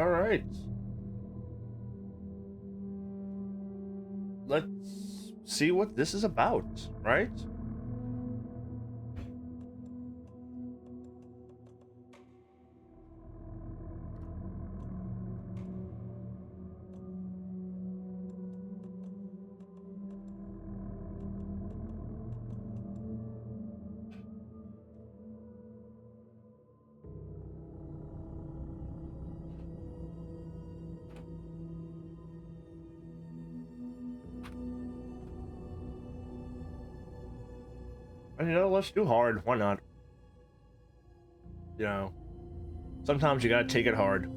All right. Let's see what this is about, right? And let's do hard. Why not? You know, sometimes you gotta take it hard.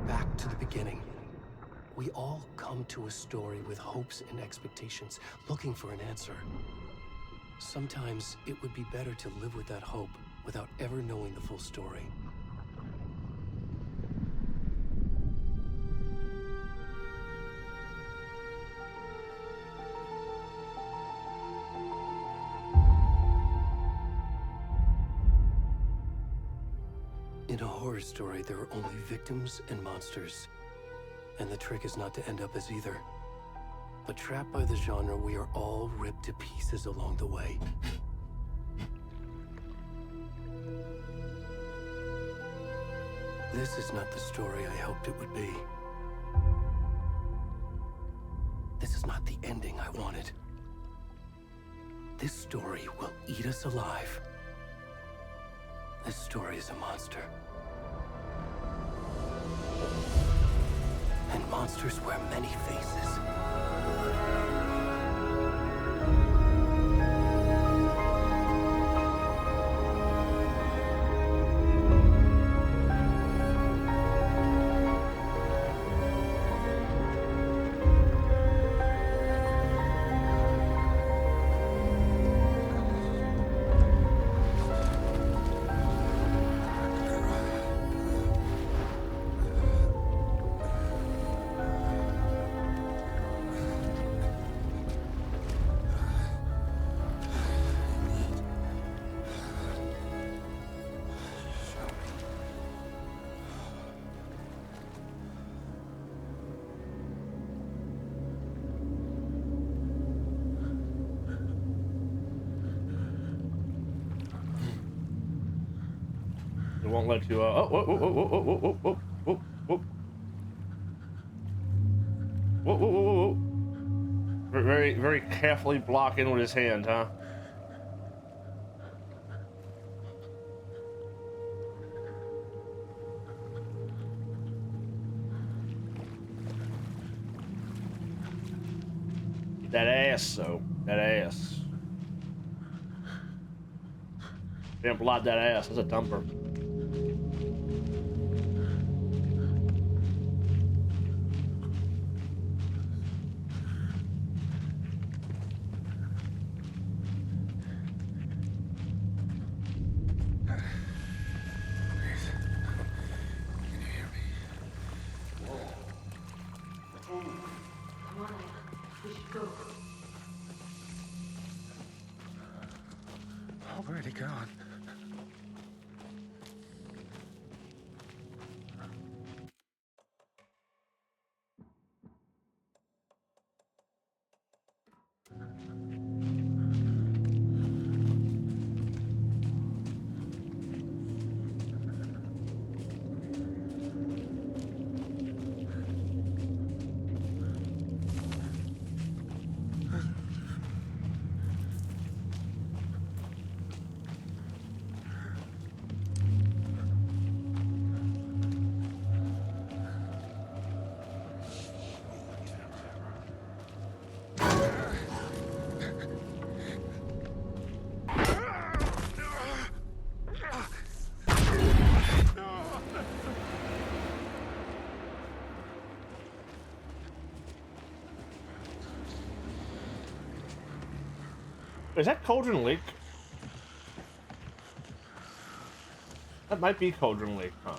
Back to the beginning. We all come to a story with hopes and expectations, looking for an answer. Sometimes it would be better to live with that hope without ever knowing the full story. In a horror story, there are only victims and monsters. And the trick is not to end up as either. But trapped by the genre, we are all ripped to pieces along the way. This is not the story I hoped it would be. This is not the ending I wanted. This story will eat us alive. This story is a monster. And monsters wear many faces. It won't let you. Oh, whoa, whoa, whoa, whoa, whoa, whoa, whoa, whoa, whoa, whoa, whoa, whoa, whoa. Very, very carefully blocking with his hand, huh? That ass, though. That ass. Didn't block that ass. That's a dumper. Already gone. Is that Cauldron Lake? That might be Cauldron Lake, huh?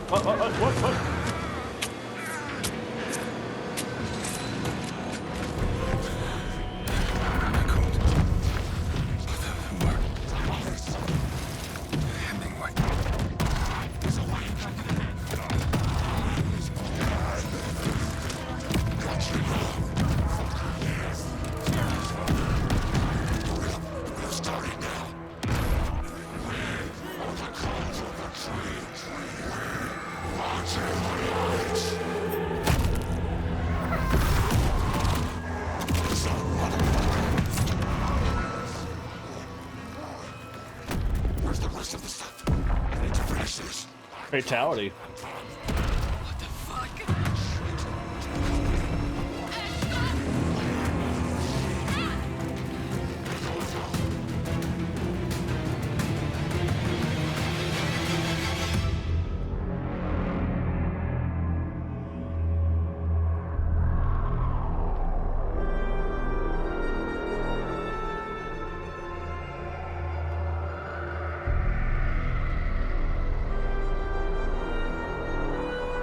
What? Fatality. What the fuck?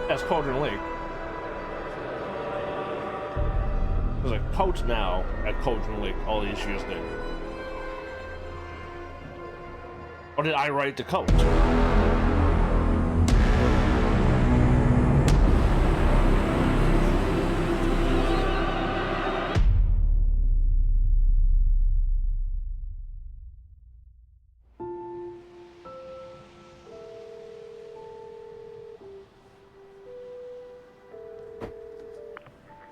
That's Cauldron Lake. There's a coach now at Cauldron Lake all these years later. Or did I write the coach?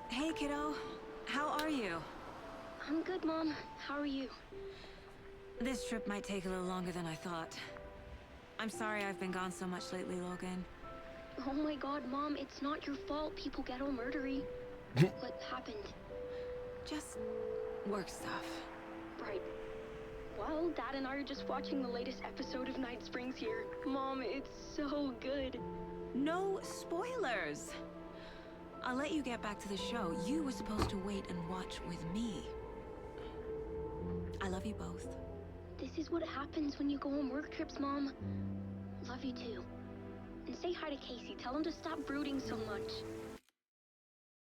Hey, kiddo. How are you? I'm good, Mom. How are you? This trip might take a little longer than I thought. I'm sorry I've been gone so much lately, Logan. Oh my god, Mom, it's not your fault people get all murdery. What happened? Just work stuff. Right. Well, Dad and I are just watching the latest episode of Night Springs here. Mom, it's so good. No spoilers! I'll let you get back to the show. You were supposed to wait and watch with me. I love you both. This is what happens when you go on work trips, Mom. Love you too. And say hi to Casey. Tell him to stop brooding so much.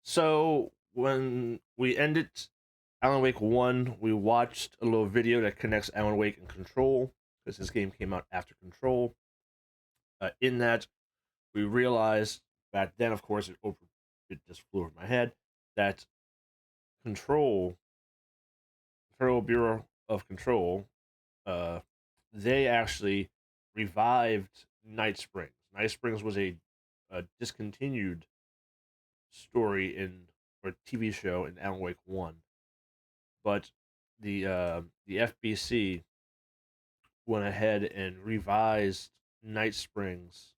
So when we ended Alan Wake 1, we watched a little video that connects Alan Wake and Control, because this game came out after Control. In that, we realized back then, of course, it just flew over my head, that Control, Federal Bureau of Control, they actually revived Night Springs. Night Springs was a discontinued story or TV show in Alan Wake 1. But the FBC went ahead and revised Night Springs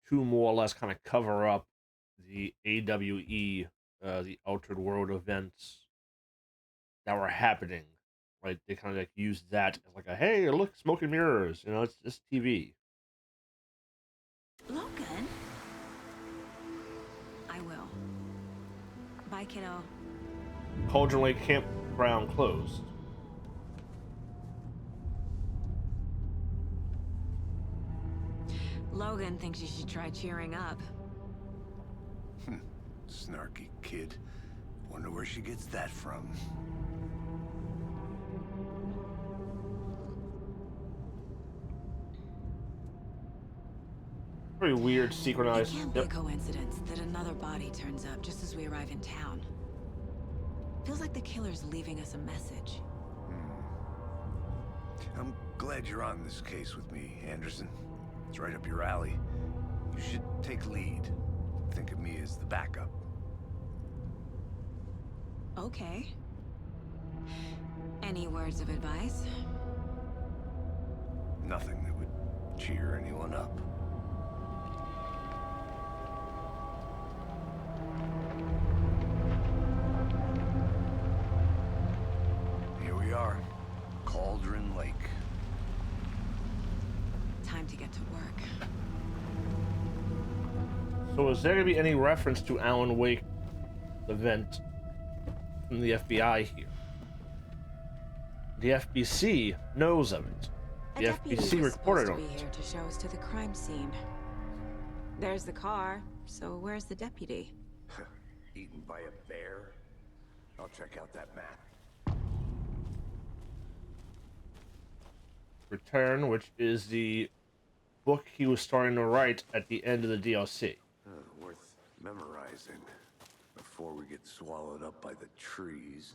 to more or less kind of cover up the AWE, the Altered World events that were happening. Right? They kind of like used that as like a, hey, look, smoke and mirrors. You know, it's just TV. Logan? I will. Bye, kiddo. Cauldron Lake Campground closed. Logan thinks you should try cheering up. Snarky kid. Wonder where she gets that from. Pretty weird, It synchronized. can't be a coincidence that another body turns up just as we arrive in town. Feels like the killer's leaving us a message. I'm glad you're on this case with me, Anderson. It's right up your alley. You should take lead. Think of me as the backup. Okay. Any words of advice? Nothing that would cheer anyone up. Here we are. Cauldron Lake. Time to get to work. So is there going to be any reference to Alan Wake event from the FBI here? The FBC knows of it. The A deputy FBC was reported supposed on to be it. here to show us to the crime scene. There's the car. So where's the deputy? Eaten by a bear? I'll check out that map. Return, which is the book he was starting to write at the end of the DLC. Worth memorizing before we get swallowed up by the trees.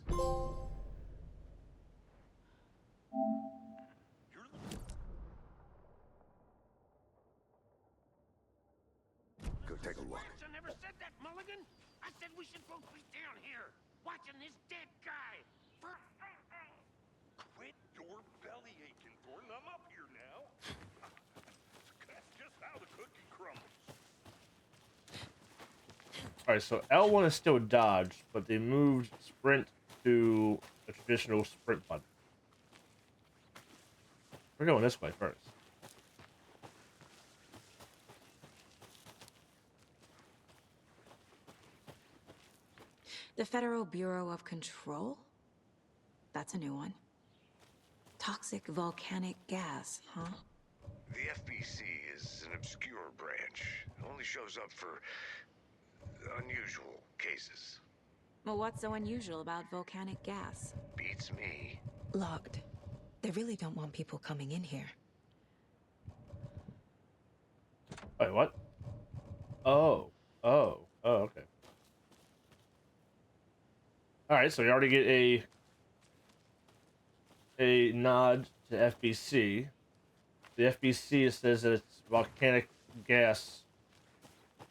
Go take a look. I never said that, Mulligan. I said we should both be down here, watching this dead guy. Quit your belly aching, Gordon. I'm up here now. That's just how the cookie crumbles. Alright, so L1 is still dodge, but they moved sprint to a traditional sprint button. We're going this way first. The Federal Bureau of Control? That's a new one. Toxic volcanic gas, huh? The FBC is an obscure branch. It only shows up for unusual cases. Well, what's so unusual about volcanic gas? Beats me. Locked. They really don't want people coming in here. Wait, what? Oh, okay. Alright, so you already get a nod to FBC. The FBC says that it's volcanic gas.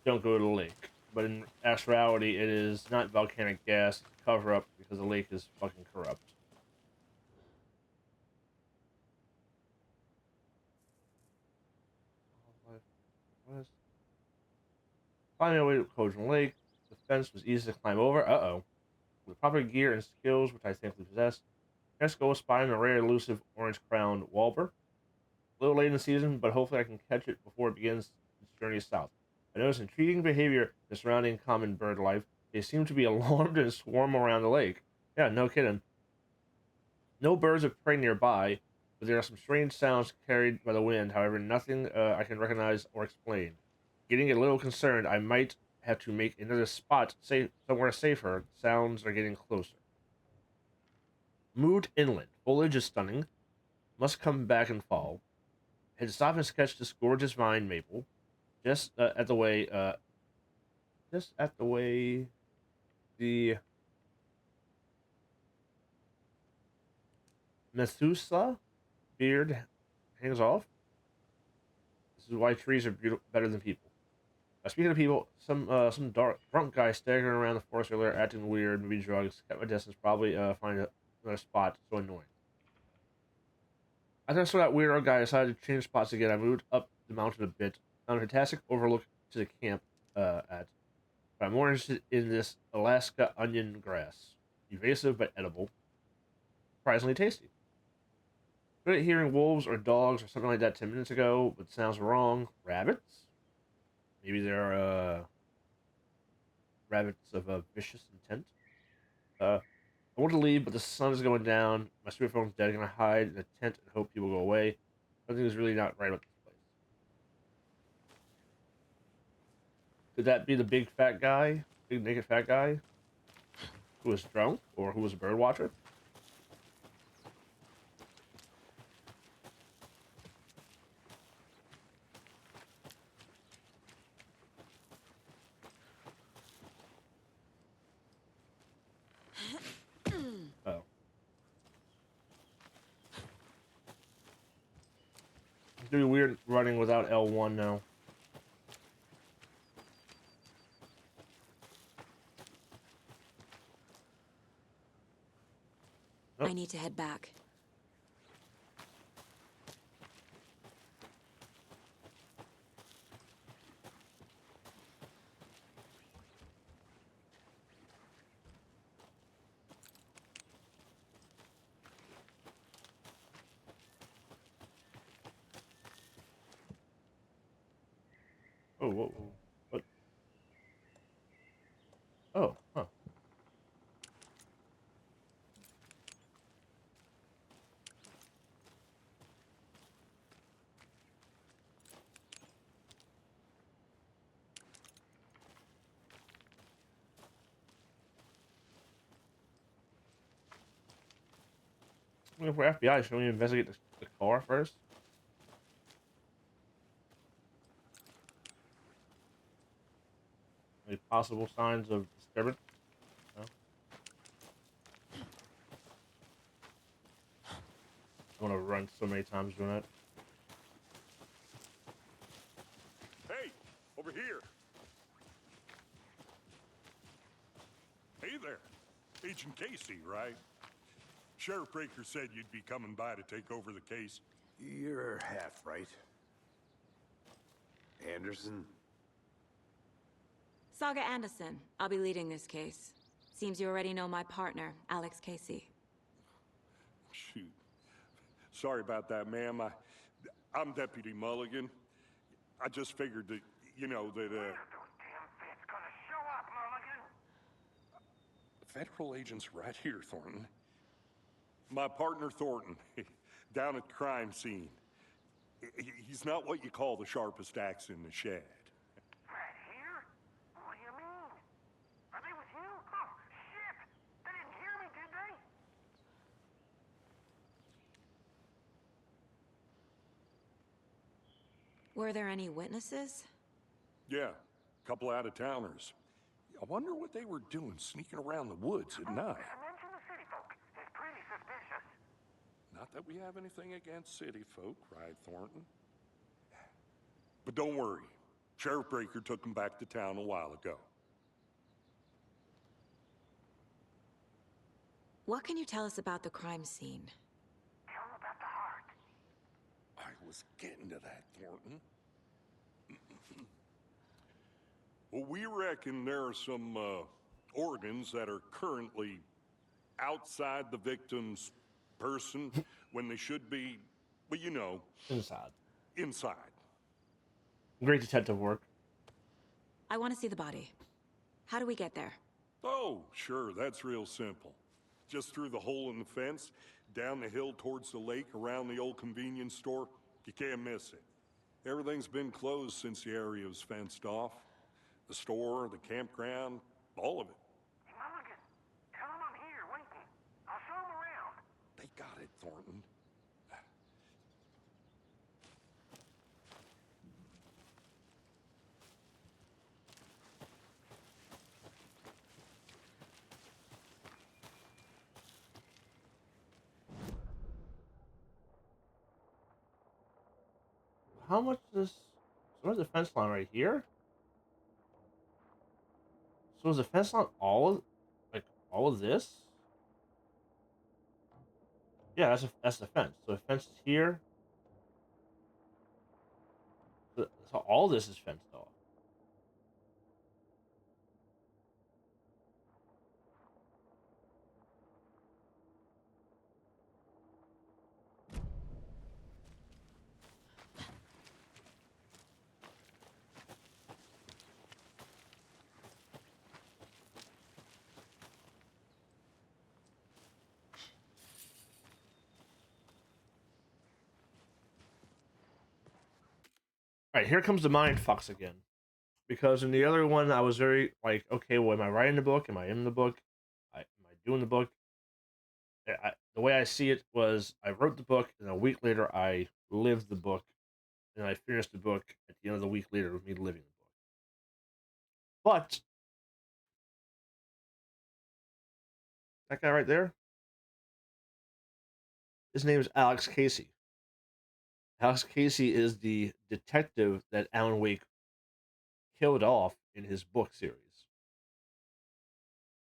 Don't go to the lake. But in actuality, it is not volcanic gas. Cover up because the lake is fucking corrupt. Climbing away to Cojan Lake. The fence was easy to climb over. With proper gear and skills, which I thankfully possess, let's go spotting a rare elusive orange-crowned Walber. A little late in the season, but hopefully I can catch it before it begins its journey south. I notice intriguing behavior in the surrounding common bird life. They seem to be alarmed and swarm around the lake. Yeah, no kidding. No birds of prey nearby, but there are some strange sounds carried by the wind. However, nothing I can recognize or explain. Getting a little concerned, I might have to make another spot somewhere safer. Sounds are getting closer. Moved inland. Foliage is stunning. Must come back in fall. Had to stop and sketch this gorgeous vine maple. Just at the way the Methuselah beard hangs off. This is why trees are better than people. Speaking of people, some drunk guy staggering around the forest earlier, acting weird, maybe drugs. Kept my distance, probably find another spot. So annoying. After I saw that weirdo guy, I decided to change spots again. I moved up the mountain a bit. Found a fantastic overlook to the camp but I'm more interested in this Alaska onion grass. Evasive but edible. Surprisingly tasty. Good at hearing wolves or dogs or something like that 10 minutes ago, but sounds wrong. Rabbits? Maybe they're rabbits of a vicious intent. I want to leave, but the sun is going down. My stupid phone's dead. I'm gonna hide in a tent and hope people go away. Something is really not right about this place. Could that be the big fat guy? Big naked fat guy? Who was drunk? Or who was a bird watcher? Oh. It's gonna be weird running without L1 now. Oh. I need to head back. Oh, whoa, whoa. What? Oh, huh. Looking for FBI. Should we investigate the car first? Any possible signs of disturbance? No. I want to run so many times doing that. Hey, over here. Hey there. Agent Casey, right? Sheriff Breaker said you'd be coming by to take over the case. You're half right. Anderson? Saga Anderson. I'll be leading this case. Seems you already know my partner, Alex Casey. Shoot. Sorry about that, ma'am. I'm Deputy Mulligan. I just figured that, you know, that, Federal agent's right here, Thornton. My partner, Thornton, down at the crime scene. He's not what you call the sharpest axe in the shed. Right here? What do you mean? Are they with you? Oh, shit! They didn't hear me, did they? Were there any witnesses? Yeah, a couple out-of-towners. I wonder what they were doing sneaking around the woods at night. Mention the city folk. It's pretty suspicious. Not that we have anything against city folk, right, Thornton? But don't worry. Sheriff Breaker took them back to town a while ago. What can you tell us about the crime scene? Tell them about the heart. I was getting to that, Thornton. Well, we reckon there are some organs that are currently outside the victim's person when they should be, well, you know, Inside. inside. Great detective work. I want to see the body. How do we get there? Oh, sure, that's real simple. Just through the hole in the fence, down the hill towards the lake, around the old convenience store. You can't miss it. Everything's been closed since the area was fenced off. The store, the campground, all of it. Hey, Mulligan, tell them I'm here, waiting. I'll show them around. They got it, Thornton. How much is this? So where's the fence line right here? So is the fence line all of this? Yeah, that's the fence. So the fence is here. So all this is fenced off. All right, here comes the mind fucks again. Because in the other one, I was very like, okay, well, am I writing the book? Am I in the book? Am I doing the book? The way I see it was, I wrote the book, and a week later, I lived the book, and I finished the book at the end of the week later with me living the book. But that guy right there, his name is Alex Casey. Alex Casey is the detective that Alan Wake killed off in his book series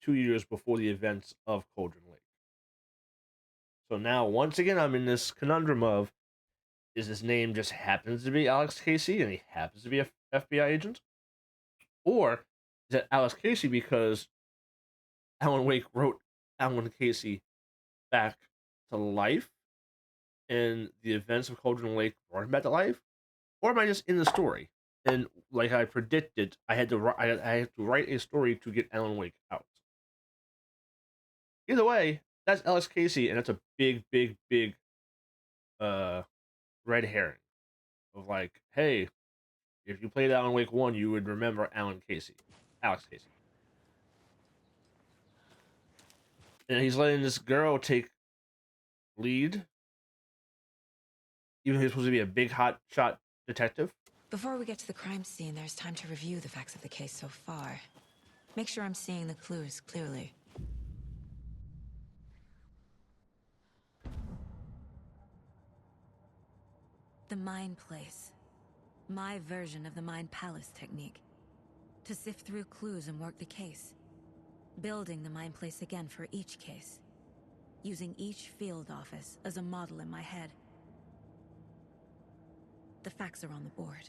2 years before the events of Cauldron Lake. So now, once again, I'm in this conundrum of, is his name just happens to be Alex Casey and he happens to be a FBI agent? Or is it Alex Casey because Alan Wake wrote Alan Casey back to life and the events of Cauldron Lake brought him back to life? Or am I just in the story? And like I predicted, I had to write a story to get Alan Wake out. Either way, that's Alex Casey, and that's a big, big, big red herring of like, hey, if you played Alan Wake 1, you would remember Alex Casey. And he's letting this girl take lead, even though he's supposed to be a big hot shot detective. Before we get to the crime scene, there's time to review the facts of the case so far. Make sure I'm seeing the clues clearly. The Mind Place. My version of the Mind Palace technique. To sift through clues and work the case. Building the Mind Place again for each case. Using each field office as a model in my head. The facts are on the board.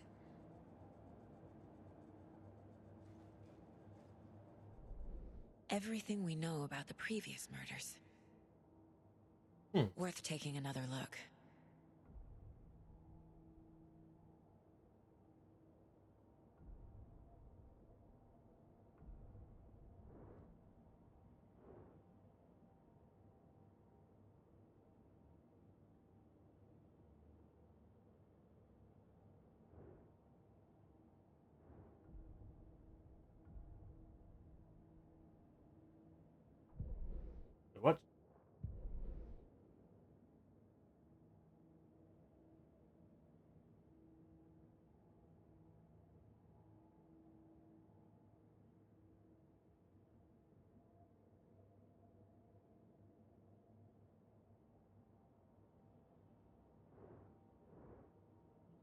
Everything we know about the previous murders. Worth taking another look. What?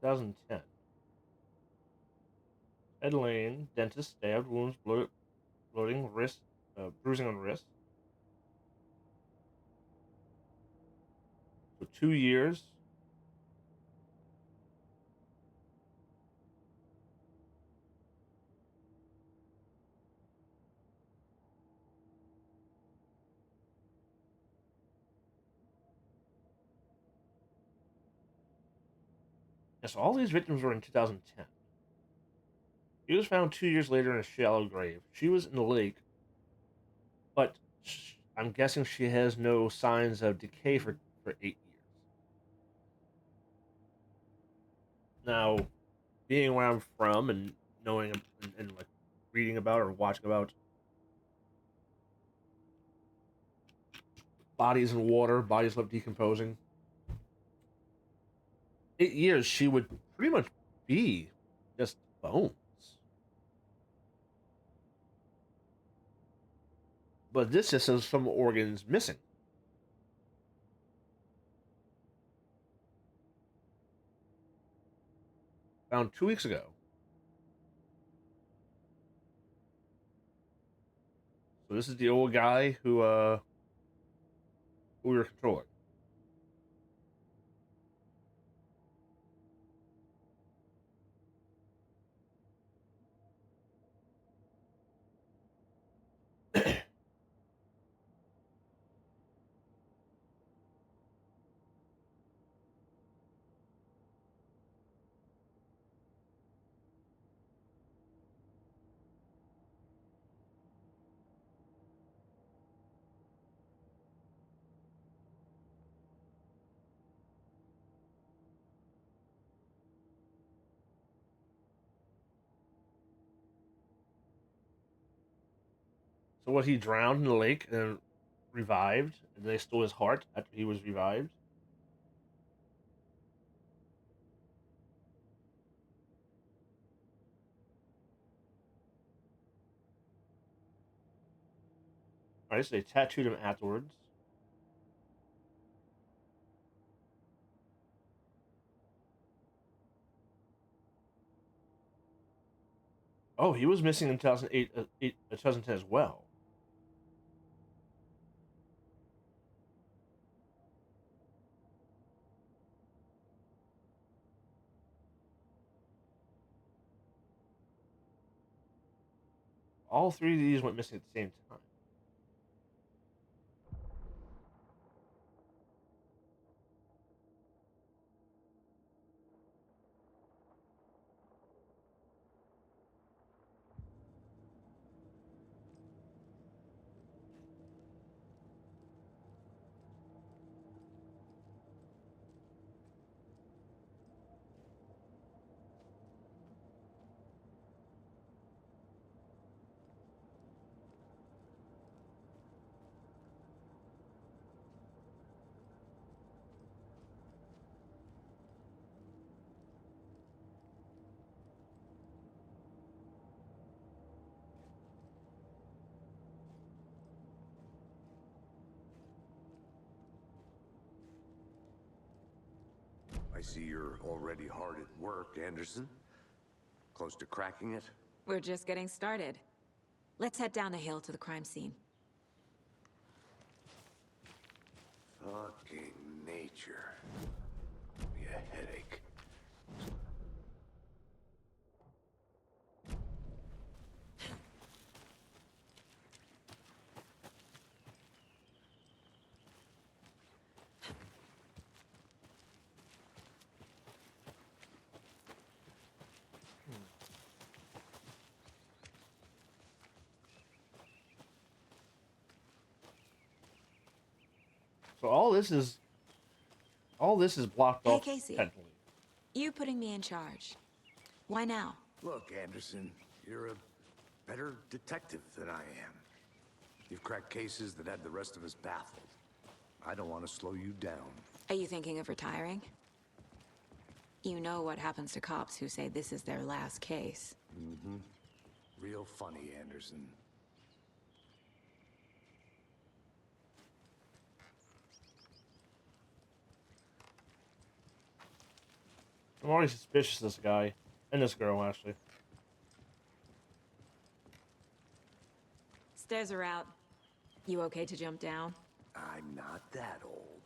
Two 2010. Ed Lane, dentist, stabbed, wounds, bloating, wrist, bruising on wrist. So 2 years. Yeah, so all these victims were in 2010. He was found 2 years later in a shallow grave. She was in the lake, but I'm guessing she has no signs of decay for 8 years. Now, being where I'm from and knowing and like reading about or watching about bodies in water, bodies left decomposing. 8 years, she would pretty much be just bones. But this just says some organs missing. Found 2 weeks ago. So this is the old guy who we were controlling. So what, he drowned in the lake and revived, and they stole his heart after he was revived. Alright, so they tattooed him afterwards. Oh, he was missing in 2008, 2010 as well. All three of these went missing at the same time. I see you're already hard at work, Anderson. Close to cracking it? We're just getting started. Let's head down the hill to the crime scene. Fucking nature. Be a headache. So all this is blocked Hey, off Casey. technically. You putting me in charge. Why now? Look, Anderson, you're a better detective than I am. You've cracked cases that had the rest of us baffled. I don't want to slow you down. Are you thinking of retiring? You know what happens to cops who say this is their last case. Mm-hmm. Real funny, Anderson. I'm already suspicious of this guy and this girl actually. Stairs are out. You okay to jump down? I'm not that old.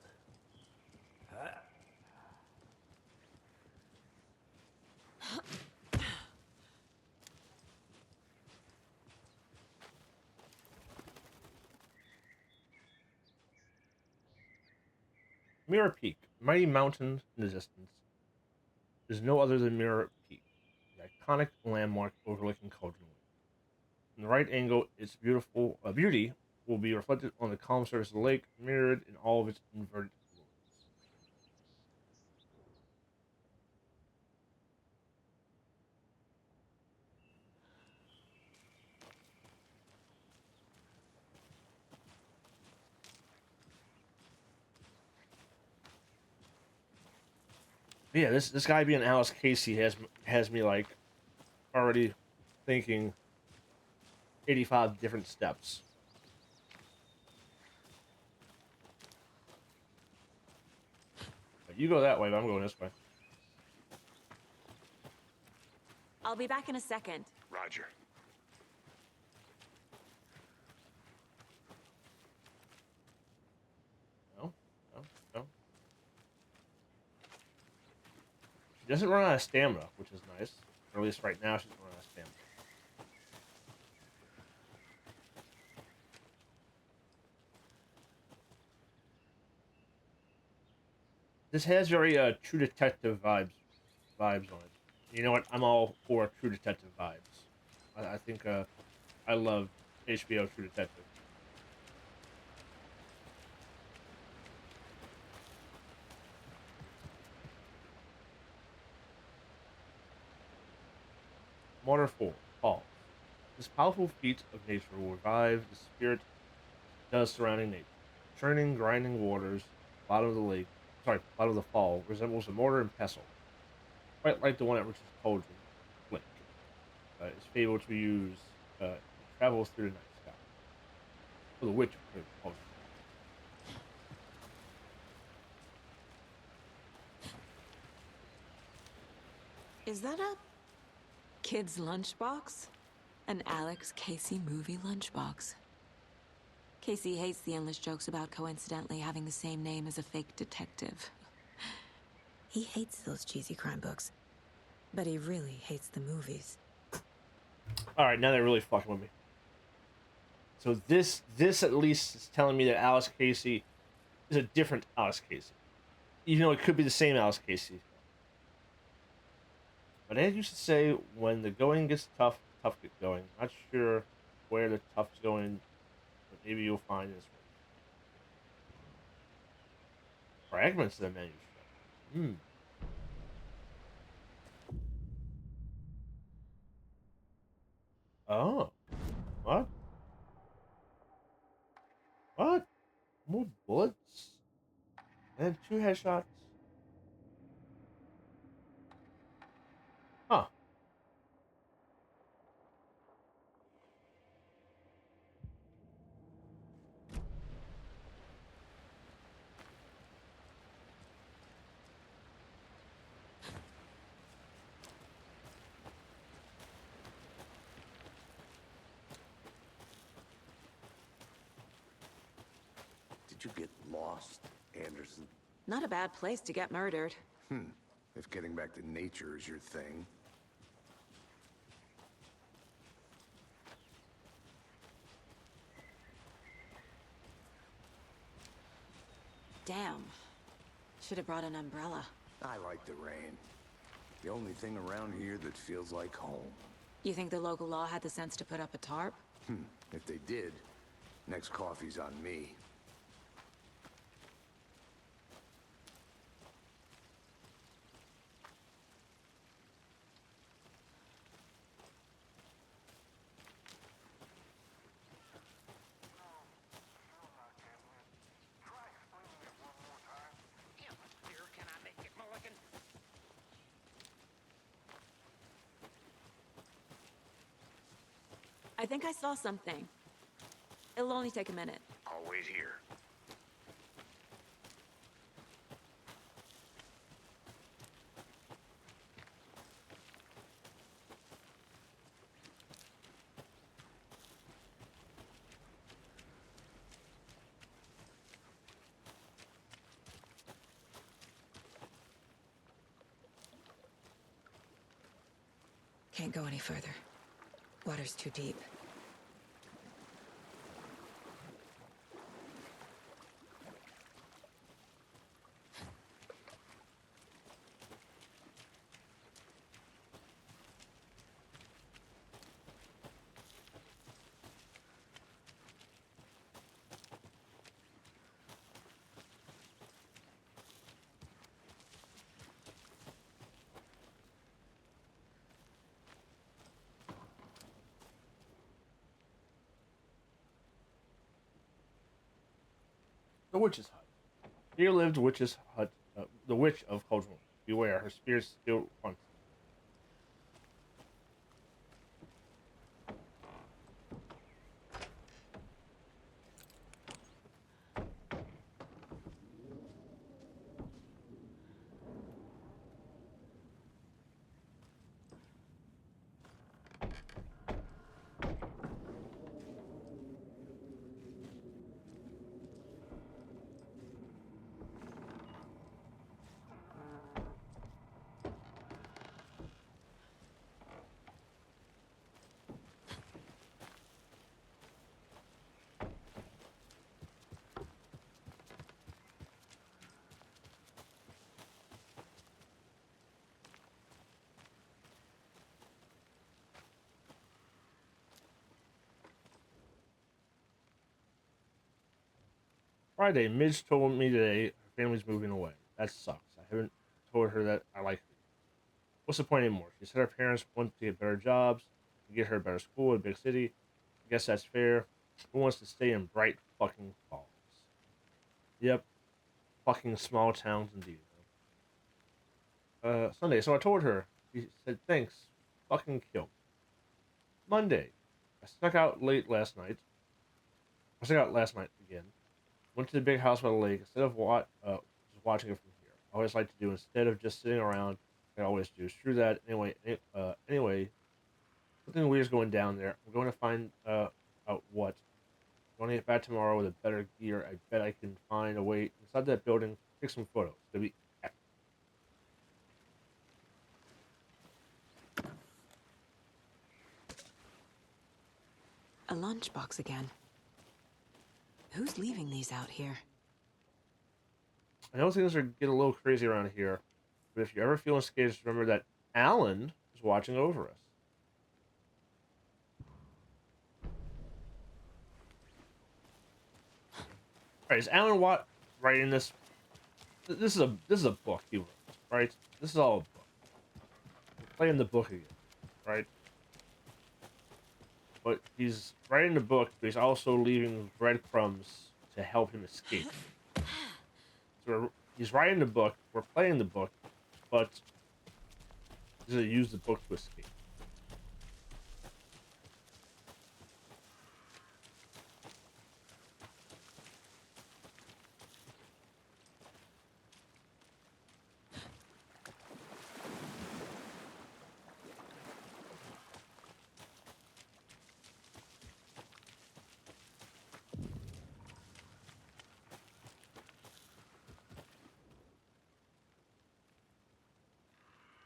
Mirror Peak, mighty mountain in the distance, is no other than Mirror Peak, the iconic landmark overlooking Cauldron Lake. From the right angle, its beauty will be reflected on the calm surface of the lake, mirrored in all of its inverted glories. Yeah, this guy being Alice Casey has me like already thinking 85 different steps. But you go that way, but I'm going this way. I'll be back in a second. Roger. No, no, no. She doesn't run out of stamina, which is nice. Or at least right now, she's running out of stamina. This has very True Detective vibes on it. You know what? I'm all for True Detective vibes. I think I love HBO True Detective. Water 4, Falls. This powerful feat of nature will revive the spirit does surrounding nature. Churning, grinding waters, bottom of the lake, bottom of the fall, resembles a mortar and pestle. Quite like the one at Rich's Cauldron Lake. It's fabled to use travel through the night sky. For the witch of Cauldron. Is that a kid's lunchbox? An Alex Casey movie lunchbox. Casey hates the endless jokes about coincidentally having the same name as a fake detective. He hates those cheesy crime books, but he really hates the movies. All right, now they're really fucking with me. So this at least is telling me that Alice Casey is a different Alice Casey, even though it could be the same Alice Casey. But as you should say, when the going gets tough, tough get going. Not sure where the tough's going, but maybe you'll find this one. Fragments of the manuscript. Oh. What? What? More bullets? And 2 headshots? Huh. How'd you get lost, Anderson? Not a bad place to get murdered. If getting back to nature is your thing. Damn. Should have brought an umbrella. I like the rain. The only thing around here that feels like home. You think the local law had the sense to put up a tarp? If they did, next coffee's on me. Can I make it, Mulligan? I think I saw something. It'll only take a minute. I'll wait here. Can't go any further. Water's too deep. The Witch's Hut. Here lived Witch's Hut, the Witch of Cauldron. Beware, her spirit still haunts. Friday, Midge told me today her family's moving away. That sucks. I haven't told her that I like her. What's the point anymore? She said her parents want to get better jobs, to get her a better school in a big city. I guess that's fair. Who wants to stay in Bright fucking Falls? Yep. Fucking small towns indeed. Sunday, so I told her. She said thanks. Fucking kill me. Monday, I snuck out late last night. I snuck out last night again. Went to the big house by the lake instead of just watching it from here. I always like to do instead of just sitting around. I always do. Screw that. Anyway, something weird's going down there. I'm going to find out what. I'm going to get back tomorrow with a better gear. I bet I can find a way inside that building. Take some photos. It'll be epic. A lunchbox again. Who's leaving these out here? I know things are getting a little crazy around here, but if you're ever feeling scared, just remember that Alan is watching over us. All right, is Alan Watt writing this? This is a book he wrote, right? This is all a book. We're playing the book again, right? But he's writing the book, but he's also leaving breadcrumbs to help him escape. So he's writing the book, we're playing the book, but he's going to use the book to escape.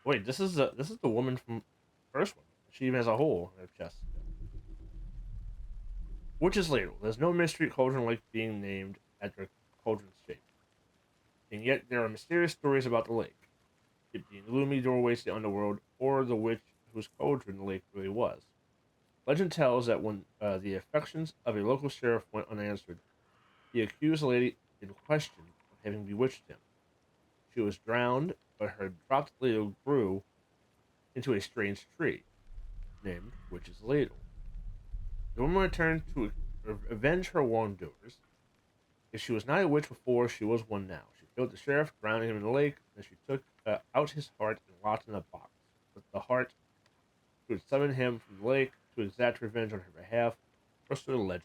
Wait, this is the woman from first one. She even has a hole in her chest. Which is Ladle. There's no mystery cauldron lake being named after cauldron's shape. And yet there are mysterious stories about the lake. It being gloomy doorways to the underworld, or the witch whose cauldron the lake really was. Legend tells that when the affections of a local sheriff went unanswered, he accused the lady in question of having bewitched him. She was drowned, but her dropped ladle grew into a strange tree, named Witch's Ladle. The woman returned to avenge her wrongdoers. If she was not a witch before, she was one now. She killed the sheriff, drowning him in the lake, then she took out his heart and locked it in a box. With the heart, she would summon him from the lake to exact revenge on her behalf, or so the legend.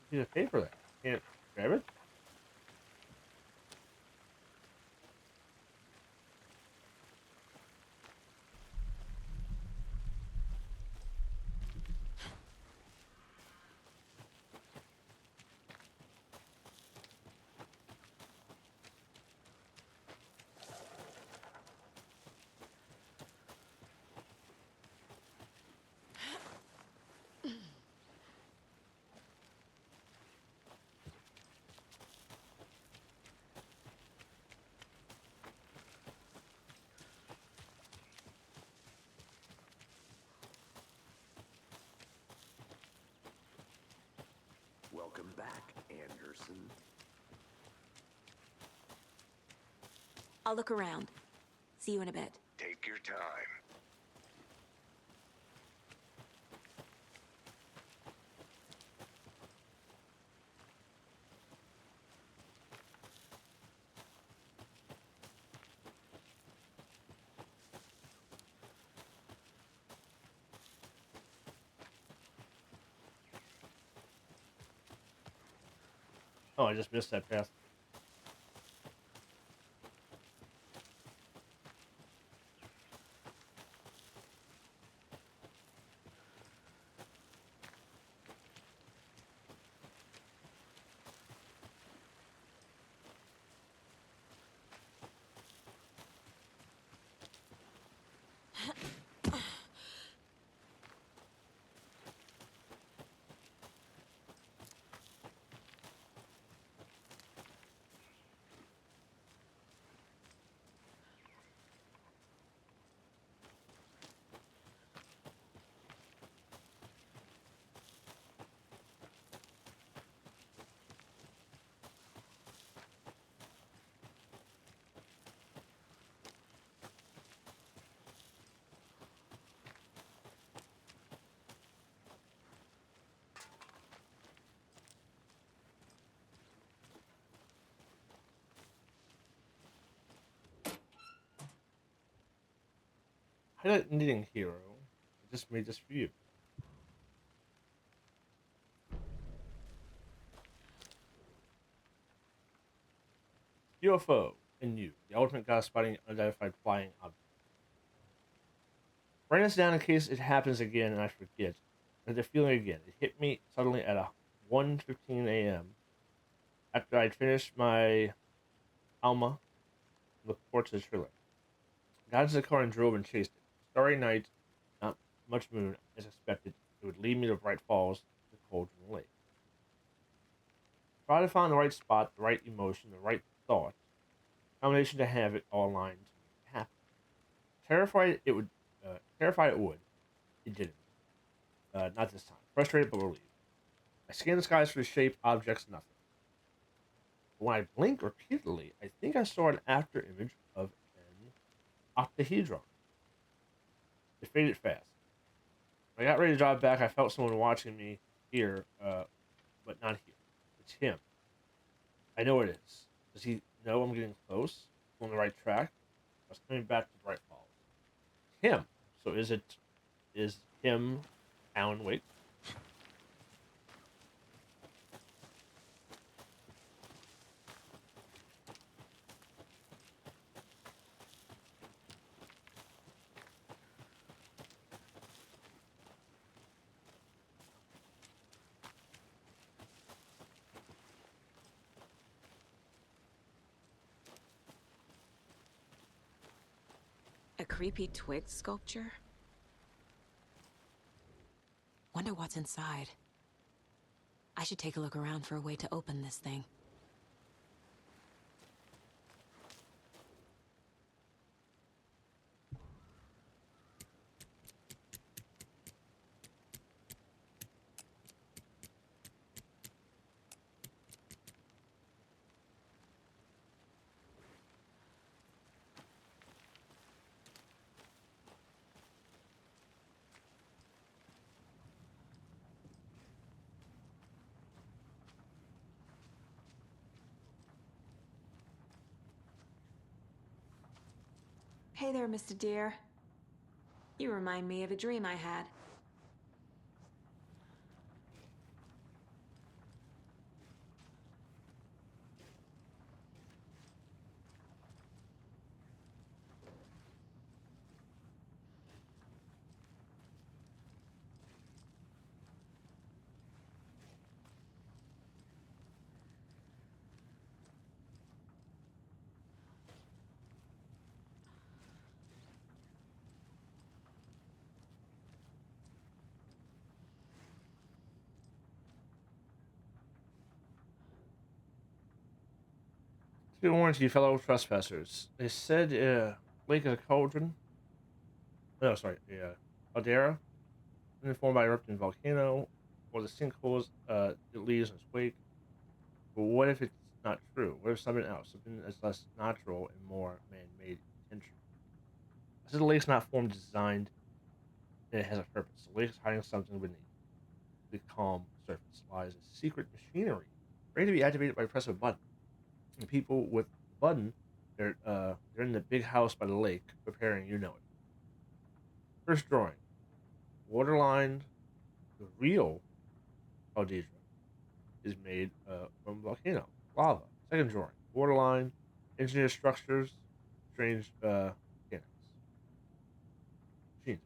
Piece of paper there. Can't grab it? Welcome back, Anderson. I'll look around. See you in a bit. Take your time. Oh, I just missed that pass. Highlight knitting hero. I just made this for you. UFO and you, the ultimate guy spotting unidentified flying object. Write this down in case it happens again and I forget. And the feeling again. It hit me suddenly at 1:15 a.m. after I'd finished my Alma on the porch of the trailer. Got into the car and drove and chased it. Starry night, not much moon, as expected. It would lead me to Bright Falls, the Cauldron Lake. Try to find the right spot, the right emotion, the right thought. Combination to have it all aligned to make it happen. Terrified it would. It didn't. Not this time. Frustrated but relieved. I scanned the skies for the shape, objects, nothing. But when I blinked repeatedly, I think I saw an after image of an octahedron. It faded fast. When I got ready to drive back, I felt someone watching me here, but not here. It's him. I know it is. Does he know I'm getting close? I'm on the right track? I was coming back to Bright Falls. Him. So is him Alan Wake? A creepy twig sculpture? Wonder what's inside. I should take a look around for a way to open this thing. Hey there, Mr. Deer. You remind me of a dream I had. To be warned, you fellow trespassers. They said Lake is a cauldron. No, sorry, caldera, formed by erupting volcano, or the sinkholes it leaves in its wake. But what if it's not true? What if something else, something that's less natural and more man-made intentional? I said the lake's not formed, designed, and it has a purpose. The lake's hiding something beneath. The calm surface lies a secret machinery, ready to be activated by the press of a button. The people with the button, they're in the big house by the lake, preparing. You know it. First drawing, waterline. The real Caldera is made from volcano lava. Second drawing, waterline, engineered structures, strange mechanics. Machines.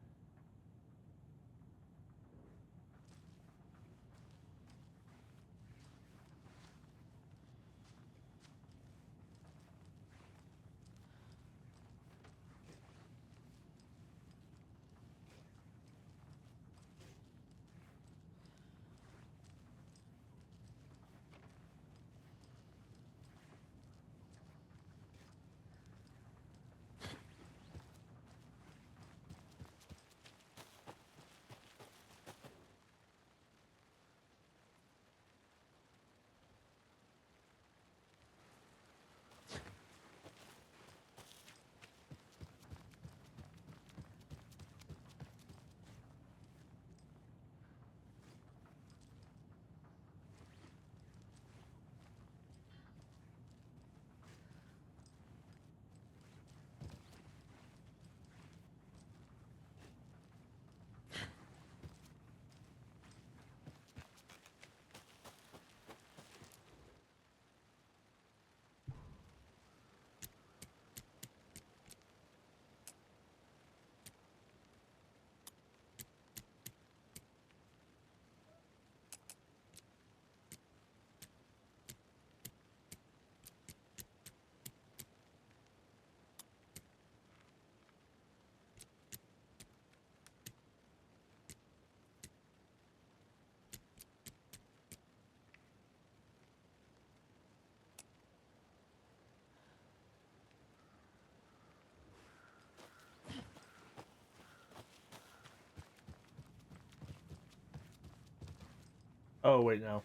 Oh wait, no.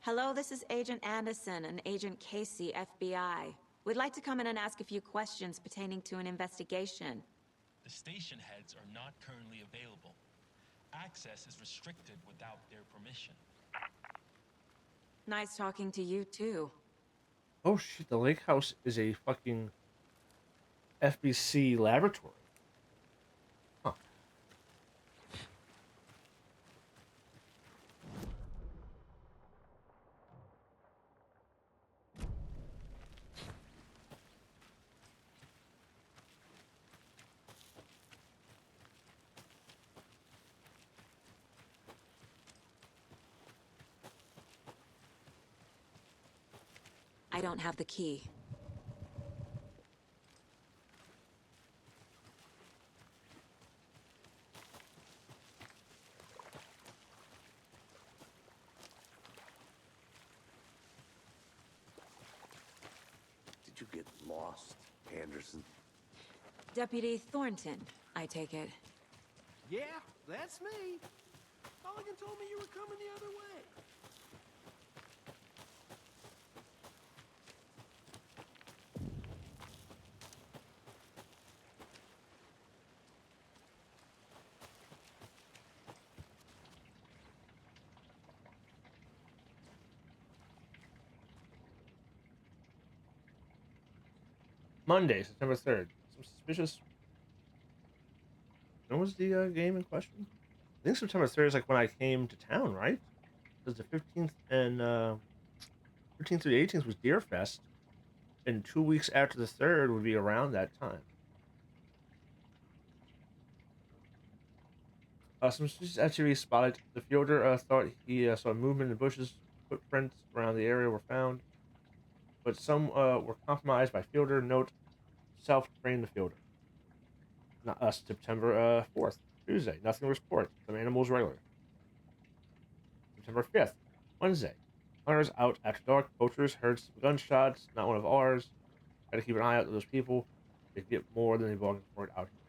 Hello, this is Agent Anderson and Agent Casey, FBI. We'd like to come in and ask a few questions pertaining to an investigation. The station heads are not currently available. Access is restricted without their permission. Nice talking to you, too. Oh shit, the lake house is a fucking FBC laboratory. Huh. I don't have the key. Did you get lost, Anderson? Deputy Thornton, I take it. Yeah, that's me. Mulligan told me you were coming the other way. Monday, September 3rd. Some suspicious. When was the game in question? I think September 3rd is like when I came to town, right? Because the 15th and 15th through the 18th was Deer Fest, and 2 weeks after the 3rd would be around that time. Some suspicious activity spotted. The fielder thought he saw movement in the bushes. Footprints around the area were found, but some were compromised by fielder. Note: self-trained the fielder. Not September 4th, Tuesday. Nothing to report. Some animals regular. September 5th, Wednesday. Hunters out after dark. Poachers heard some gunshots. Not one of ours. Got to keep an eye out for those people. They get more than they bargained for it out here.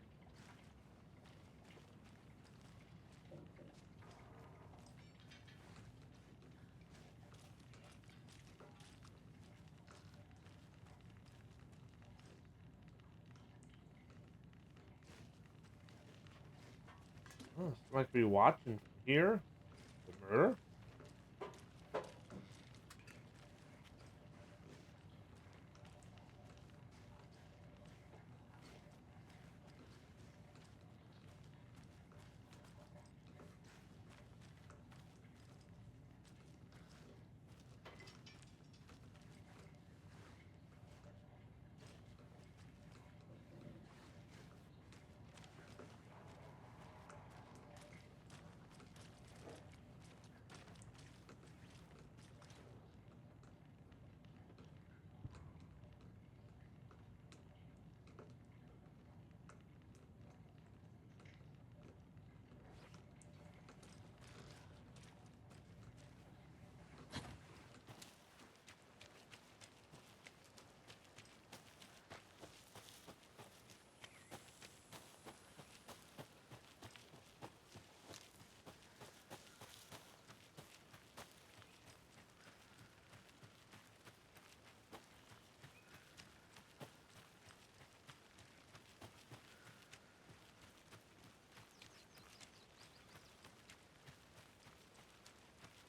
Oh, somebody could be watching from here. The murder.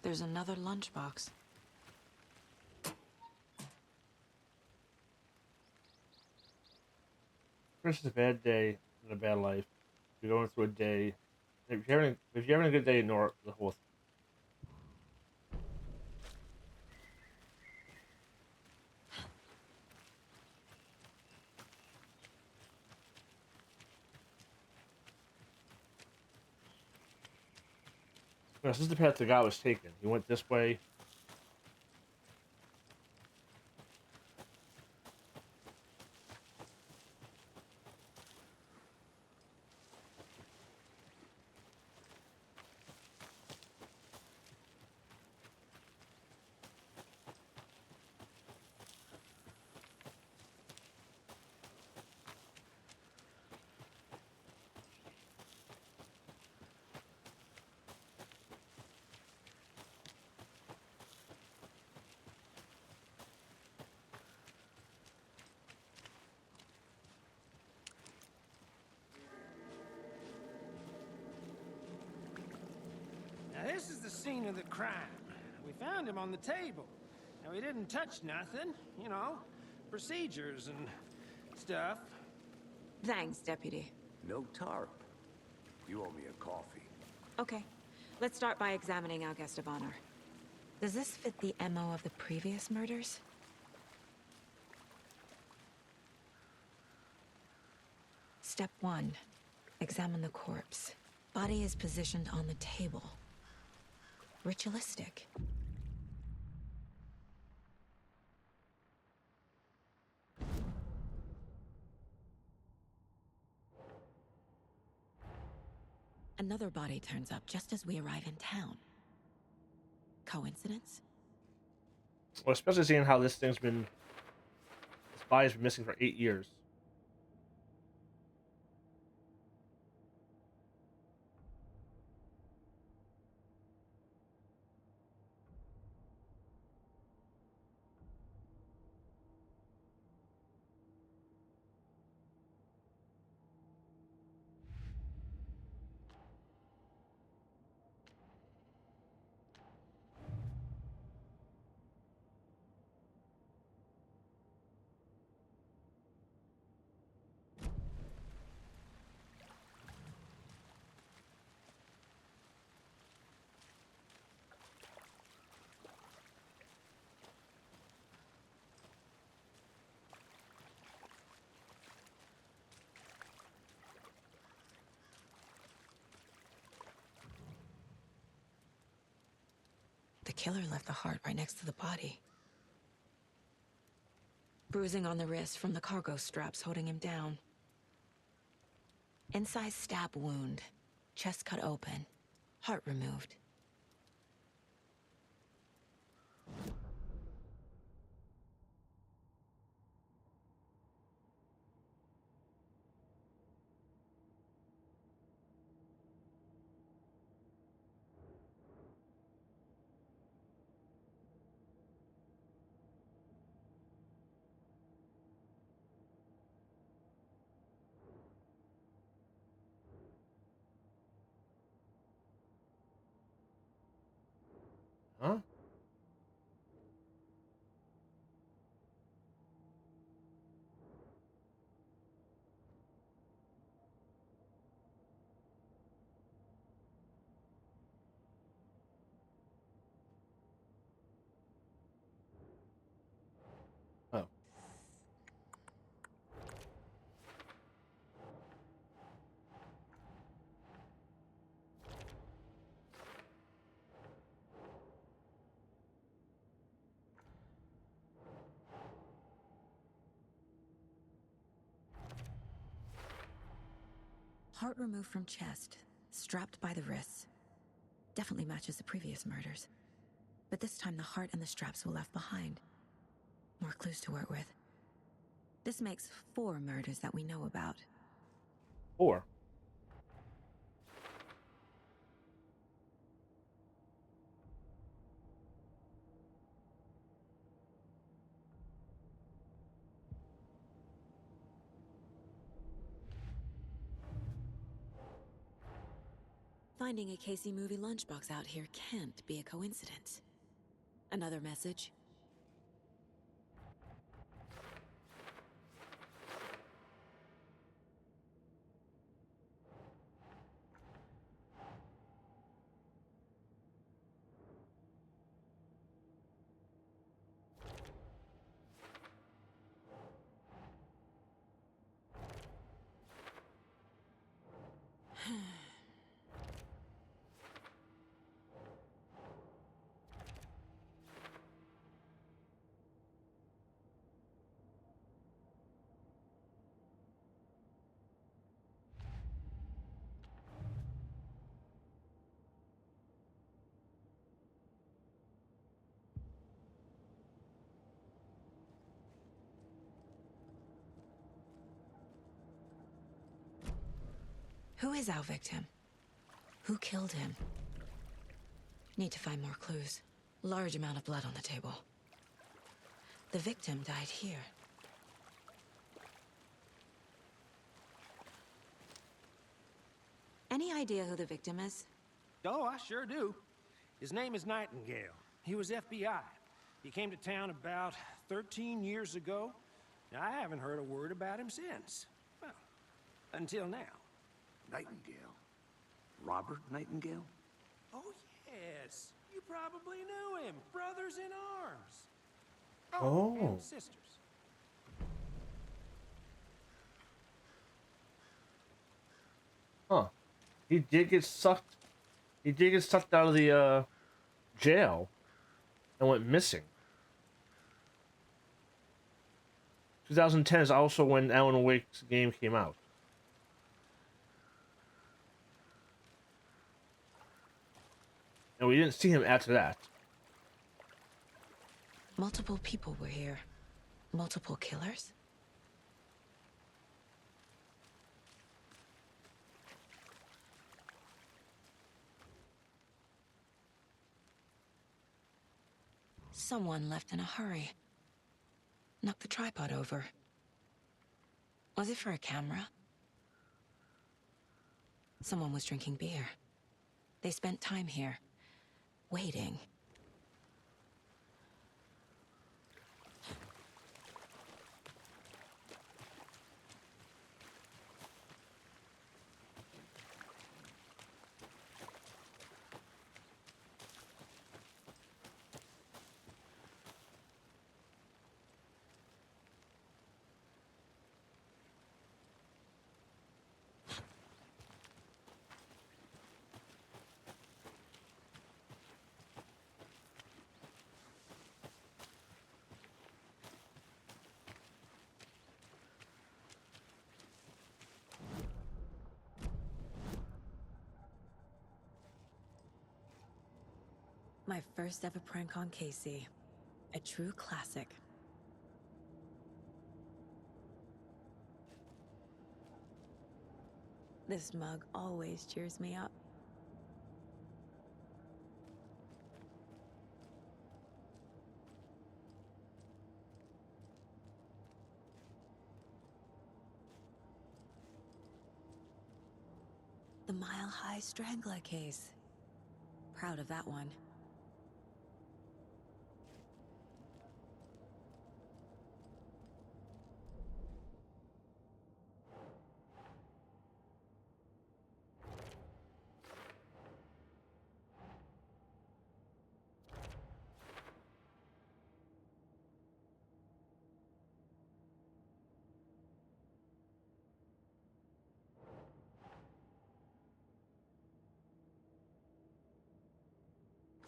There's another lunchbox. This is a bad day and a bad life. You're going through a day. If you're having a good day, ignore the whole thing. This is the path the guy was taking. He went this way. this is the scene of the crime. We found him on the table. And we didn't touch nothing, you know, procedures and stuff. Thanks, Deputy. No tarp. You owe me a coffee. Okay, let's start by examining our guest of honor. Does this fit the MO of the previous murders? Step 1. Examine the corpse. Body is positioned on the table. Ritualistic. Another body turns up just as we arrive in town. Coincidence? Well, especially seeing how this body's been missing for 8 years. The killer left the heart right next to the body. Bruising on the wrist from the cargo straps holding him down. Incised stab wound. Chest cut open. Heart removed. Huh? Oh. Heart removed from chest, strapped by the wrists. Definitely matches the previous murders. But this time the heart and the straps were left behind. More clues to work with. This makes 4 murders that we know about. 4. Finding a Casey movie lunchbox out here can't be a coincidence. Another message? Who is our victim? Who killed him? Need to find more clues. Large amount of blood on the table. The victim died here. Any idea who the victim is? Oh, I sure do. His name is Nightingale. He was FBI. He came to town about 13 years ago. I haven't heard a word about him since. Well, until now. Nightingale? Robert Nightingale? Oh, yes. You probably knew him. Brothers in arms. Oh. And sisters. Huh. He did get sucked. He did get sucked out of the jail and went missing. 2010 is also when Alan Wake's game came out. And we didn't see him after that. Multiple people were here. Multiple killers? Someone left in a hurry. Knocked the tripod over. Was it for a camera? Someone was drinking beer. They spent time here, waiting. My first ever prank on Casey. A true classic. This mug always cheers me up. The Mile High Strangler case. Proud of that one.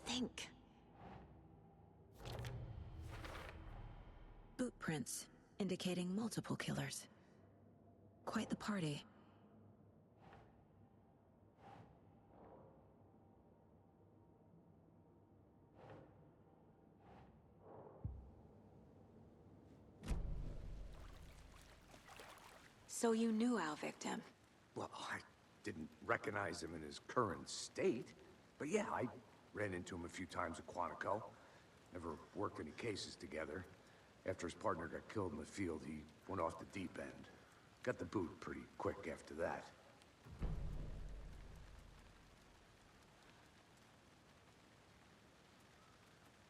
Think. Boot prints, indicating multiple killers. Quite the party. So you knew our victim? Well, I didn't recognize him in his current state. But yeah, I ran into him a few times at Quantico. Never worked any cases together. After his partner got killed in the field, he went off the deep end. Got the boot pretty quick after that.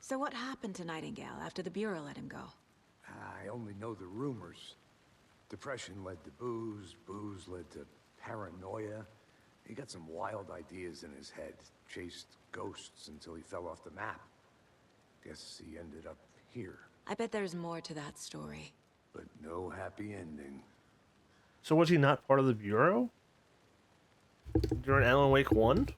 So what happened to Nightingale after the Bureau let him go? I only know the rumors. Depression led to booze, booze led to paranoia. He got some wild ideas in his head, chased ghosts until he fell off the map. Guess he ended up here. I bet there's more to that story. But no happy ending. So was he not part of the Bureau? During Alan Wake 1?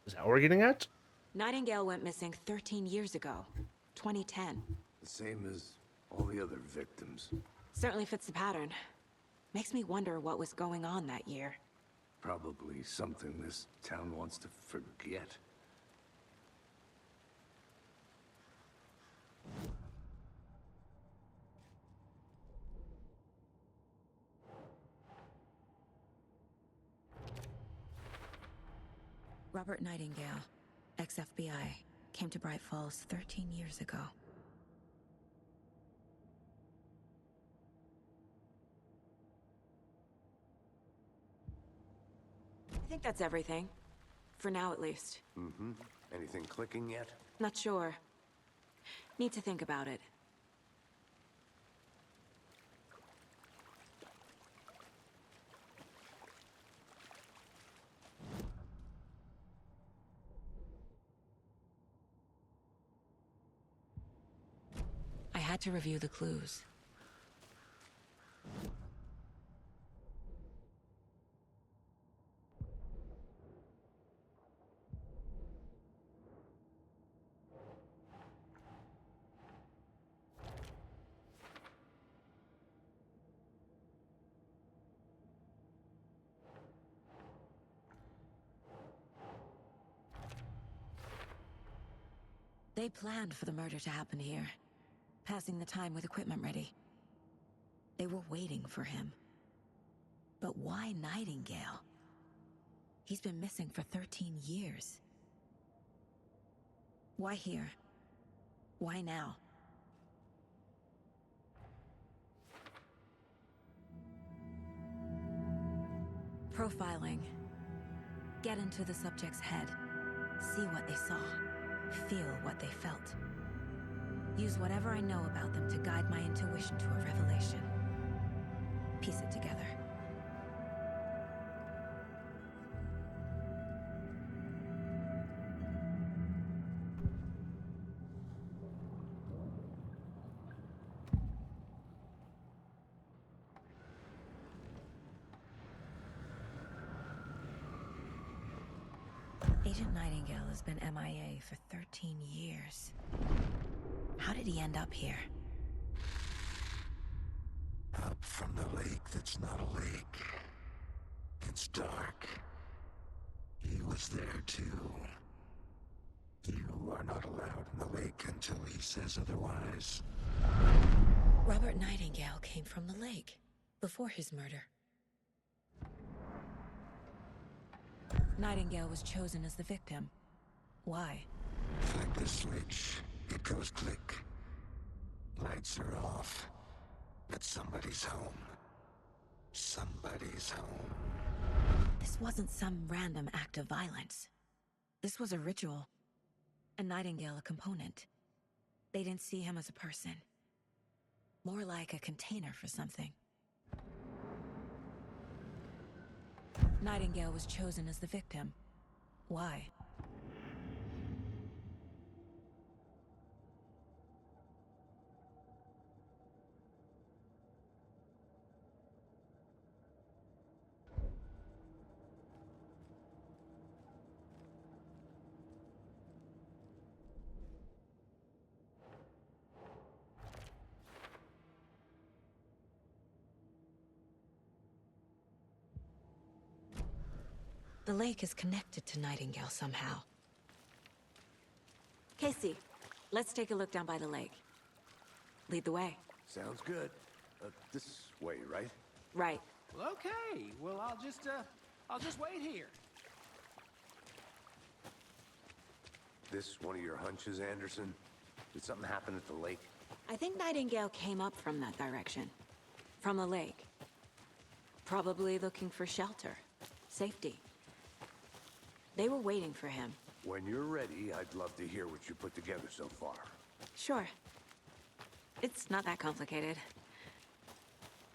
Is that what we're getting at? Nightingale went missing 13 years ago. 2010. The same as all the other victims. Certainly fits the pattern. Makes me wonder what was going on that year. Probably something this town wants to forget. Robert Nightingale, ex-FBI, came to Bright Falls 13 years ago. I think that's everything. For now, at least. Mm-hmm. Anything clicking yet? Not sure. Need to think about it. I had to review the clues. They planned for the murder to happen here, passing the time with equipment ready. They were waiting for him. But why Nightingale? He's been missing for 13 years. Why here? Why now? Profiling. Get into the subject's head. See what they saw. Feel what they felt. Use whatever I know about them to guide my intuition to a revelation. Piece it together. Agent Nightingale has been MIA for 13 years. How did he end up here? Up from the lake that's not a lake. It's dark. He was there too. You are not allowed in the lake until he says otherwise. Robert Nightingale came from the lake, before his murder. Nightingale was chosen as the victim. Why? Flick the switch. It goes click. Lights are off. But somebody's home. Somebody's home. This wasn't some random act of violence. This was a ritual. And Nightingale a component. They didn't see him as a person. More like a container for something. Nightingale was chosen as the victim. Why? The lake is connected to Nightingale somehow. Casey, let's take a look down by the lake. Lead the way. Sounds good. This way, right? Right. Well, okay. Well, I'll just wait here. This one of your hunches, Anderson? Did something happen at the lake? I think Nightingale came up from that direction. From the lake. Probably looking for shelter. Safety. They were waiting for him. When you're ready, I'd love to hear what you put together so far. Sure. It's not that complicated.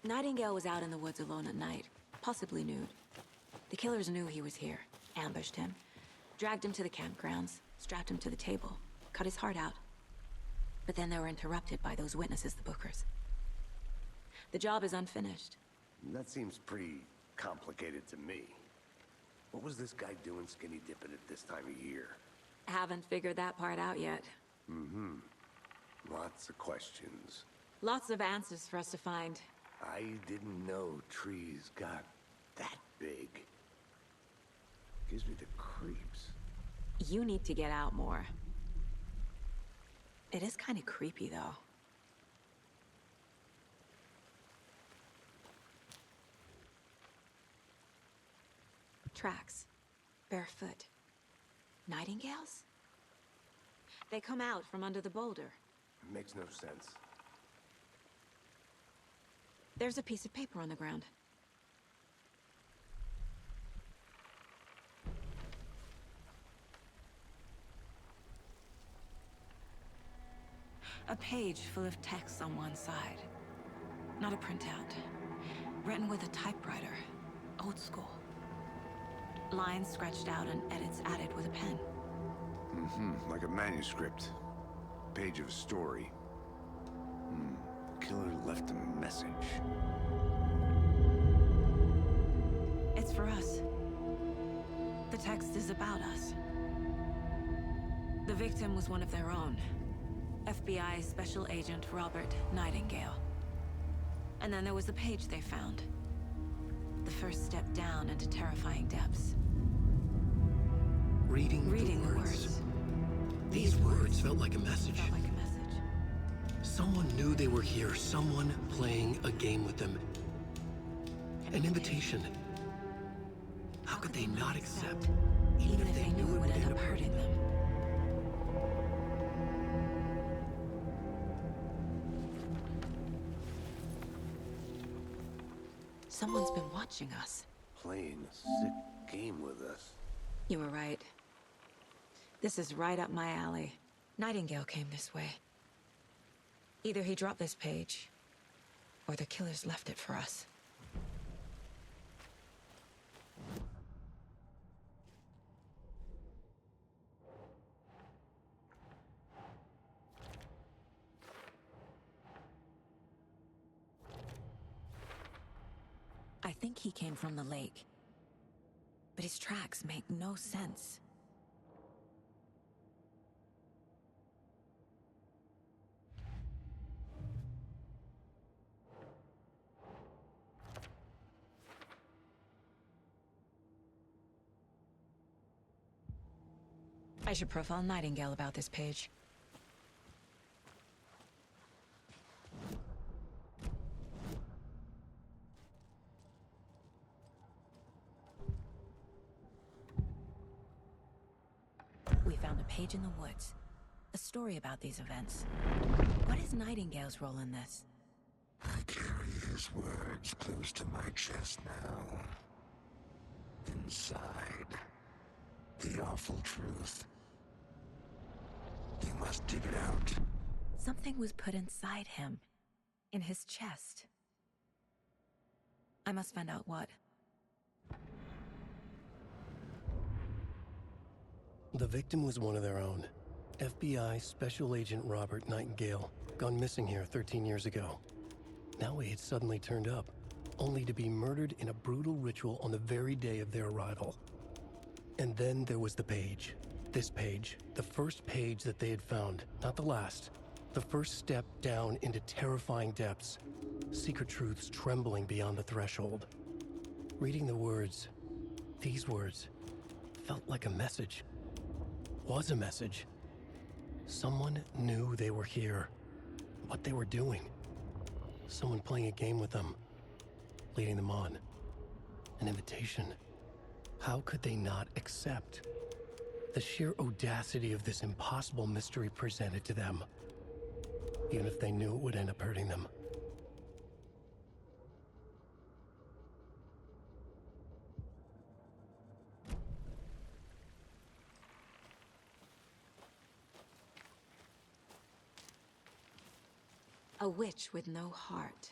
Nightingale was out in the woods alone at night, possibly nude. The killers knew he was here, ambushed him, dragged him to the campgrounds, strapped him to the table, cut his heart out. But then they were interrupted by those witnesses, the Bookers. The job is unfinished. That seems pretty complicated to me. What was this guy doing skinny dipping at this time of year? Haven't figured that part out yet. Mm-hmm. Lots of questions. Lots of answers for us to find. I didn't know trees got that big. Gives me the creeps. You need to get out more. It is kind of creepy, though. Tracks. Barefoot. Nightingales? They come out from under the boulder. Makes no sense. There's a piece of paper on the ground. A page full of text on one side. Not a printout. Written with a typewriter. Old school. Lines scratched out and edits added with a pen. Like a manuscript. Page of a story. Killer left a message. It's for us. The text is about us. The victim was one of their own. FBI Special Agent Robert Nightingale. And then there was the page they found. The first step down into terrifying depths. Reading the words. These words felt like a message. Someone knew they were here. Someone playing a game with them. An invitation. How could they not accept, even if they knew it would end up hurting them? Someone's been watching us. Playing a sick game with us. You were right. This is right up my alley. Nightingale came this way. Either he dropped this page, or the killers left it for us. I think he came from the lake. But his tracks make no sense. I should profile Nightingale about this page. We found a page in the woods. A story about these events. What is Nightingale's role in this? I carry his words close to my chest now. Inside, the awful truth. You must dig it out. Something was put inside him. In his chest. I must find out what. The victim was one of their own. FBI Special Agent Robert Nightingale, gone missing here 13 years ago. Now he had suddenly turned up, only to be murdered in a brutal ritual on the very day of their arrival. And then there was the page. This page, the first page that they had found, not the last. The first step down into terrifying depths. Secret truths trembling beyond the threshold. Reading the words, these words, felt like a message. Was a message. Someone knew they were here. What they were doing. Someone playing a game with them. Leading them on. An invitation. How could they not accept? The sheer audacity of this impossible mystery presented to them. Even if they knew it would end up hurting them. A witch with no heart.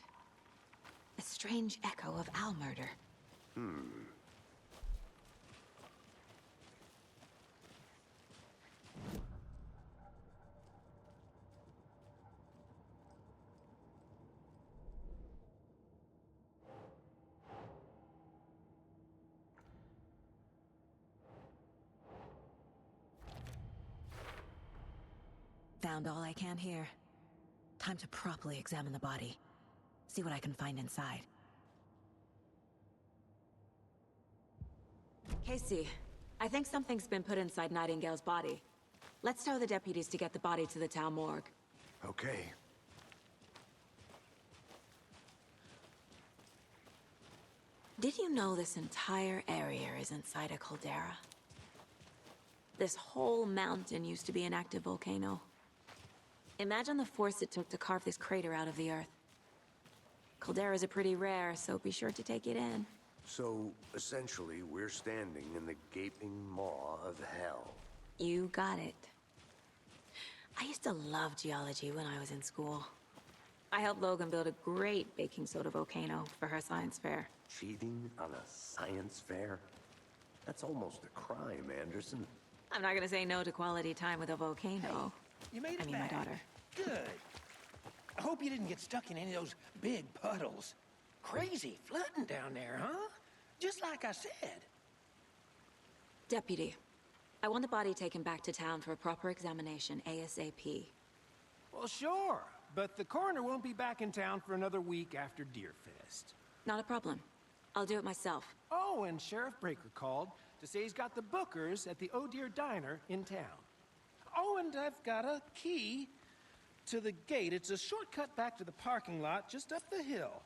A strange echo of Al murder. Found all I can here. Time to properly examine the body. See what I can find inside. Casey, I think something's been put inside Nightingale's body. Let's tell the deputies to get the body to the town morgue. Okay. Did you know this entire area is inside a caldera? This whole mountain used to be an active volcano. Imagine the force it took to carve this crater out of the earth. Calderas are pretty rare, so be sure to take it in. So, essentially, we're standing in the gaping maw of hell. You got it. I used to love geology when I was in school. I helped Logan build a great baking soda volcano for her science fair. Cheating on a science fair? That's almost a crime, Anderson. I'm not gonna say no to quality time with a volcano. You made it I mean, my back. daughter. Good. I hope you didn't get stuck in any of those big puddles. Crazy flooding down there, huh? Just like I said. Deputy, I want the body taken back to town for a proper examination ASAP. Well, sure. But the coroner won't be back in town for another week after Deerfest. Not a problem. I'll do it myself. Oh, and Sheriff Breaker called to say he's got the Bookers at the Oh Dear Diner in town. Oh, and I've got a key to the gate. It's a shortcut back to the parking lot just up the hill.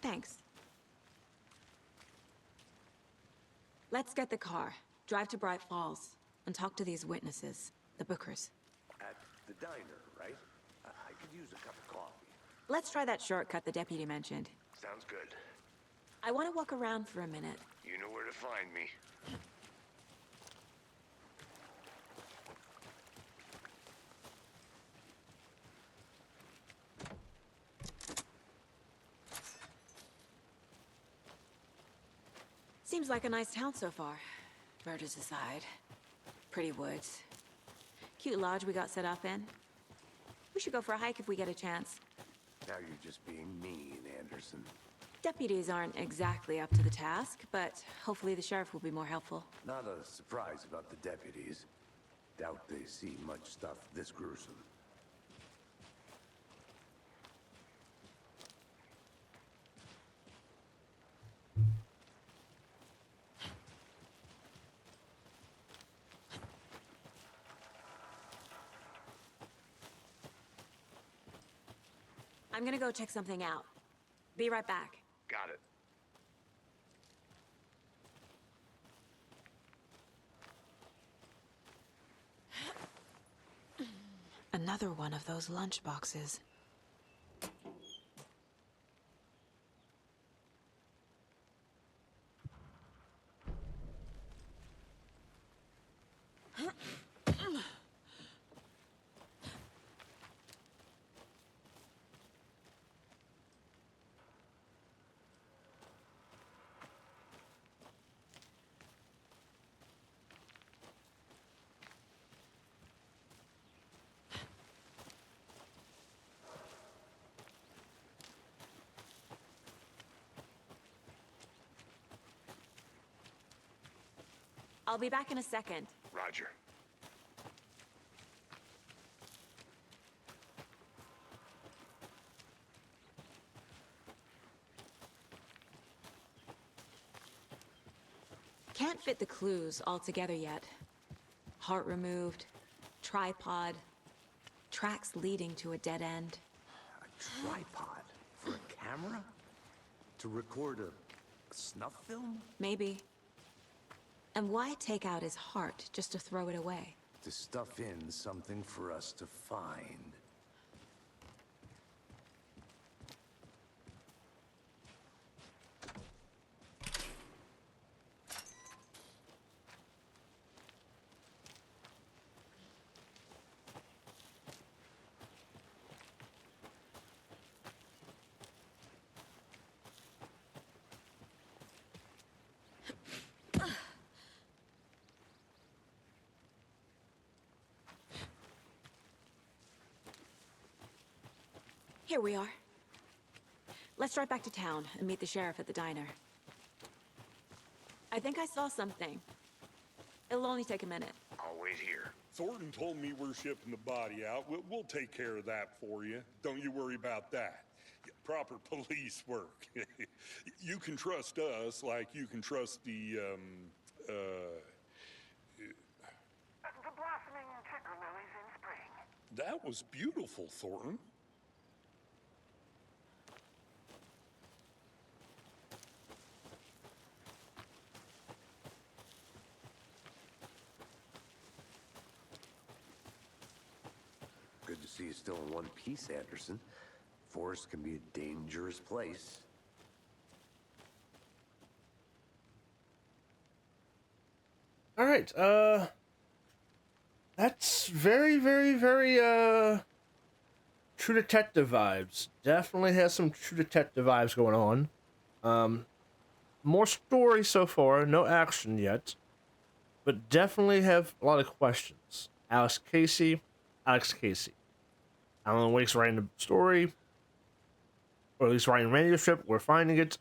Thanks. Let's get the car, drive to Bright Falls, and talk to these witnesses, the Bookers. At the diner, right? I could use a cup of coffee. Let's try that shortcut the deputy mentioned. Sounds good. I want to walk around for a minute. You know where to find me. Seems like a nice town so far. Murders aside. Pretty woods. Cute lodge we got set up in. We should go for a hike if we get a chance. Now you're just being mean, Anderson. Deputies aren't exactly up to the task, but hopefully the sheriff will be more helpful. Not a surprise about the deputies. Doubt they see much stuff this gruesome. I'm gonna go check something out. Be right back. Got it. Another one of those lunch boxes. I'll be back in a second. Roger. Can't fit the clues all together yet. Heart removed, tripod, tracks leading to a dead end. A tripod? For a camera? To record a snuff film? Maybe. And why take out his heart just to throw it away? To stuff in something for us to find. Here we are. Let's drive back to town and meet the sheriff at the diner. I think I saw something. It'll only take a minute. I'll wait here. Thornton told me we're shipping the body out. We'll take care of that for you. Don't you worry about that. Proper police work. You can trust us like you can trust the blossoming ticker lilies in spring. That was beautiful, Thornton. Good to see you still in one piece, Anderson. Forest can be a dangerous place. All right. That's very, very, very True Detective vibes. Definitely has some True Detective vibes going on. More story so far, no action yet, but definitely have a lot of questions. Alex Casey. Alan Wake's writing the story, or at least writing manuscript. We're finding it.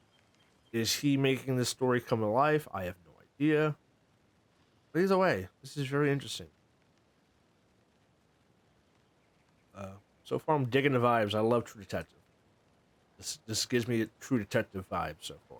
Is he making this story come alive? I have no idea. But either way, this is very interesting. So far, I'm digging the vibes. I love True Detective. This gives me True Detective vibes so far.